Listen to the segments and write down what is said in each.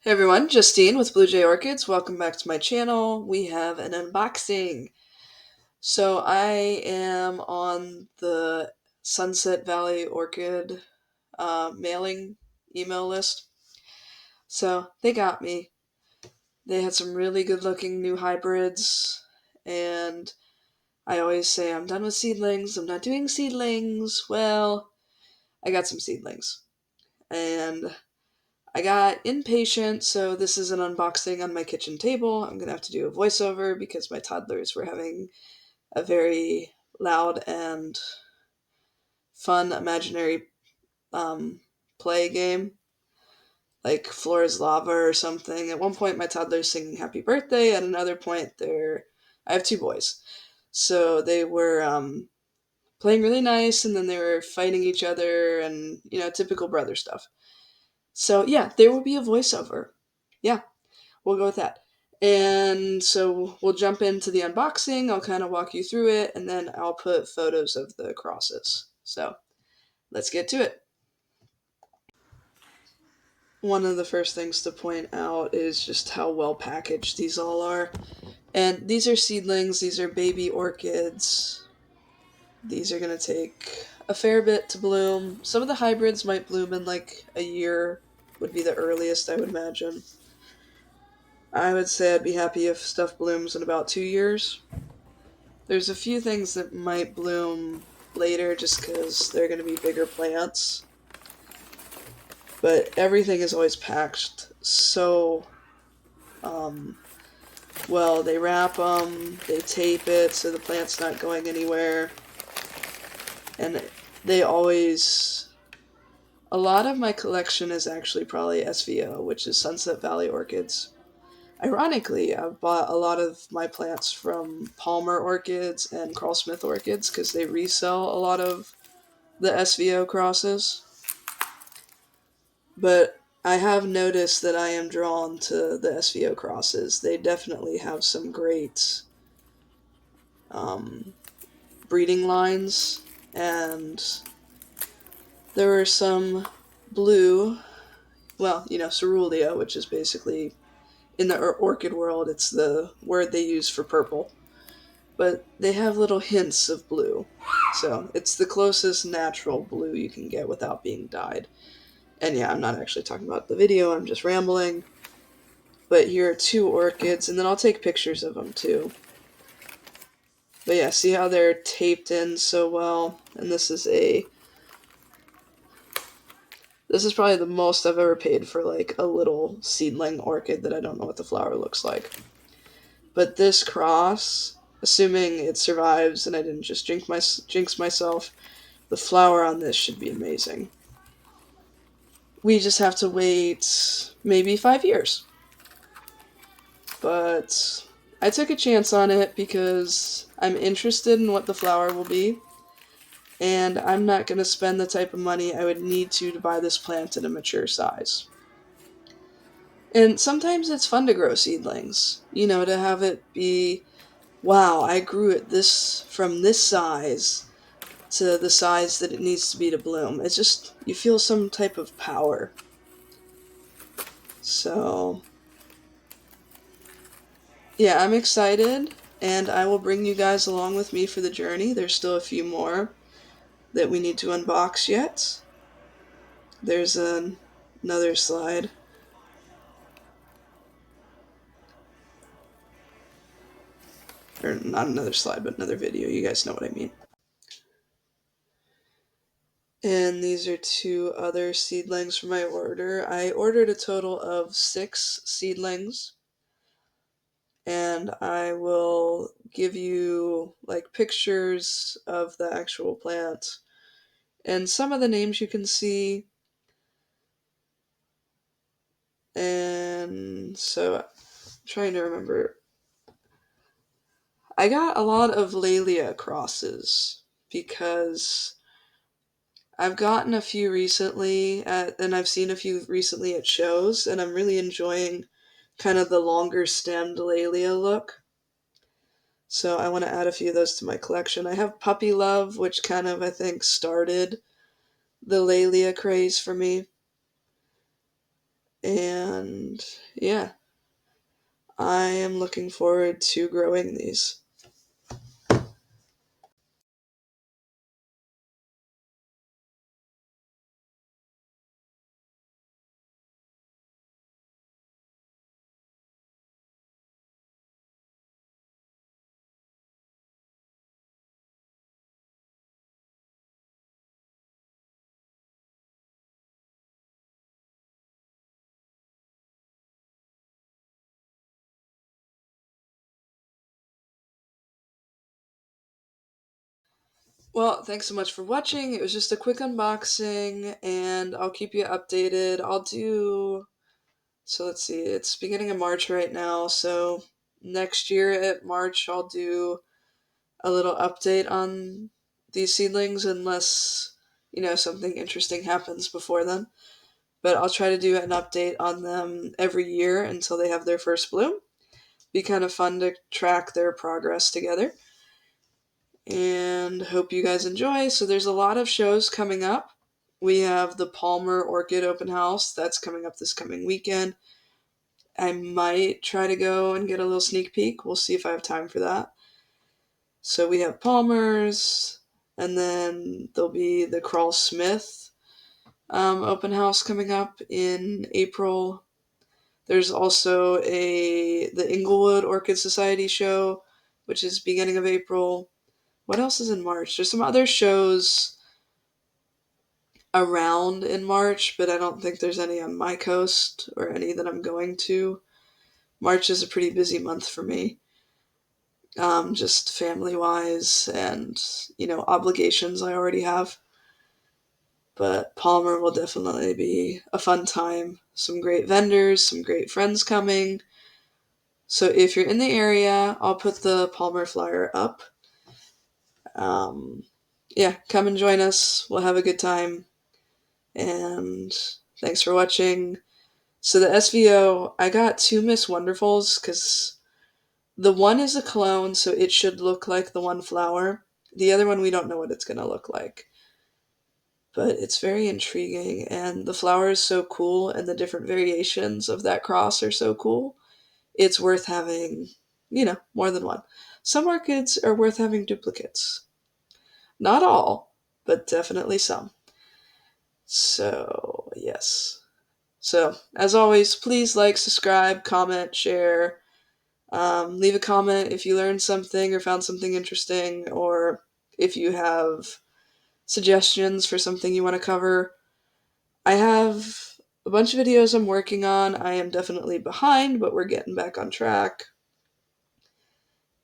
Hey everyone, Justine with Blue Jay Orchids. Welcome back to my channel. We have an unboxing. So I am on the Sunset Valley Orchid mailing email list. So they got me. They had some really good looking new hybrids, and I always say I'm done with seedlings. I'm not doing seedlings. Well, I got some seedlings. And I got impatient, so this is an unboxing on my kitchen table. I'm gonna have to do a voiceover because my toddlers were having a very loud and fun imaginary play game, like Floor is Lava or something. At one point, my toddler's singing Happy Birthday. At another point, I have two boys. So they were playing really nice, and then they were fighting each other, and, typical brother stuff. So, yeah, there will be a voiceover. Yeah. We'll go with that. And so we'll jump into the unboxing. I'll kind of walk you through it, and then I'll put photos of the crosses. So let's get to it. One of the first things to point out is just how well packaged these all are. And these are seedlings, these are baby orchids. These are going to take a fair bit to bloom. Some of the hybrids might bloom in like a year, would be the earliest, I would imagine. I would say I'd be happy if stuff blooms in about 2 years. There's a few things that might bloom later just because they're going to be bigger plants. But everything is always packed so um, well. They wrap them, they tape it so the plant's not going anywhere. And they always. A lot of my collection is actually probably SVO, which is Sunset Valley Orchids. Ironically, I've bought a lot of my plants from Palmer Orchids and Carl Smith Orchids because they resell a lot of the SVO crosses. But I have noticed that I am drawn to the SVO crosses. They definitely have some great um, breeding lines, and there were some blue, well, cerulean, which is basically, in the orchid world, it's the word they use for purple. But they have little hints of blue. So it's the closest natural blue you can get without being dyed. And yeah, I'm not actually talking about the video, I'm just rambling. But here are two orchids, and then I'll take pictures of them too. But yeah, see how they're taped in so well? And this is probably the most I've ever paid for like a little seedling orchid that I don't know what the flower looks like. But this cross, assuming it survives and I didn't just jinx myself, the flower on this should be amazing. We just have to wait maybe 5 years. But I took a chance on it because I'm interested in what the flower will be, and I'm not going to spend the type of money I would need to buy this plant in a mature size. And sometimes it's fun to grow seedlings, to have it be, wow, I grew it from this size to the size that it needs to be to bloom. It's just, you feel some type of power. So, yeah, I'm excited, and I will bring you guys along with me for the journey. There's still a few more that we need to unbox yet. There's another slide. Or not another slide, but another video. You guys know what I mean. And these are two other seedlings from my order. I ordered a total of 6 seedlings. And I will give you like pictures of the actual plant. And some of the names you can see. And so I'm trying to remember. I got a lot of Laelia crosses because I've gotten a few recently and I've seen a few recently at shows, and I'm really enjoying kind of the longer stemmed Laelia look. So I want to add a few of those to my collection. I have Puppy Love, which kind of, I think, started the Laelia craze for me. And yeah, I am looking forward to growing these. Well, thanks so much for watching. It was just a quick unboxing, and I'll keep you updated. So let's see, it's beginning of March right now, so next year at March I'll do a little update on these seedlings unless, something interesting happens before then. But I'll try to do an update on them every year until they have their first bloom. Be kind of fun to track their progress together. And hope you guys enjoy. So there's a lot of shows coming up. We have the Palmer Orchid Open House that's coming up this coming weekend. I might try to go and get a little sneak peek. We'll see if I have time for that. So we have Palmer's, and then there'll be the Carl Smith open house coming up in April. There's also the Inglewood Orchid Society show, which is beginning of April. What else is in March? There's some other shows around in March, but I don't think there's any on my coast or any that I'm going to. March is a pretty busy month for me, just family wise and, obligations I already have. But Palmer will definitely be a fun time. Some great vendors, some great friends coming. So if you're in the area, I'll put the Palmer flyer up. Um, yeah, come and join us. We'll have a good time. And thanks for watching. So the SVO, I got two Miss Wonderfuls because the one is a clone, so it should look like the one flower. The other one, we don't know what it's going to look like. But it's very intriguing, and the flower is so cool, and the different variations of that cross are so cool. It's worth having, more than one. Some orchids are worth having duplicates. Not all, but definitely some. So, yes. So, as always, please like, subscribe, comment, share. Leave a comment if you learned something or found something interesting, or if you have suggestions for something you want to cover. I have a bunch of videos I'm working on. I am definitely behind, but we're getting back on track.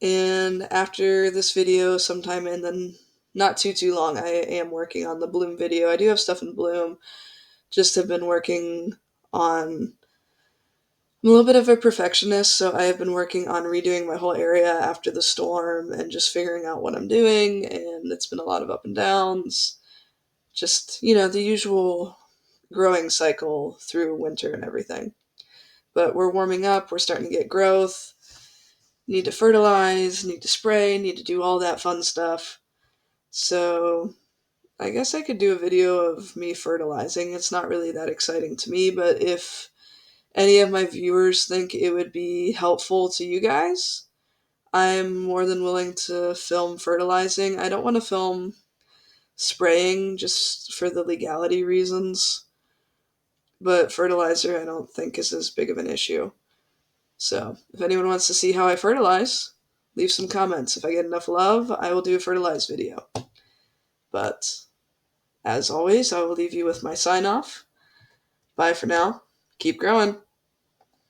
And after this video, sometime in the not too long, I am working on the bloom video. I do have stuff in bloom. Just have been working on. I'm a little bit of a perfectionist, so I have been working on redoing my whole area after the storm and just figuring out what I'm doing. And it's been a lot of up and downs. Just, the usual growing cycle through winter and everything. But we're warming up, we're starting to get growth, need to fertilize, need to spray, need to do all that fun stuff. So I guess I could do a video of me fertilizing. It's not really that exciting to me, but if any of my viewers think it would be helpful to you guys, I'm more than willing to film fertilizing. I don't want to film spraying just for the legality reasons, but fertilizer I don't think is as big of an issue. So, if anyone wants to see how I fertilize, leave some comments. If I get enough love, I will do a fertilize video. But, as always, I will leave you with my sign off. Bye for now. Keep growing.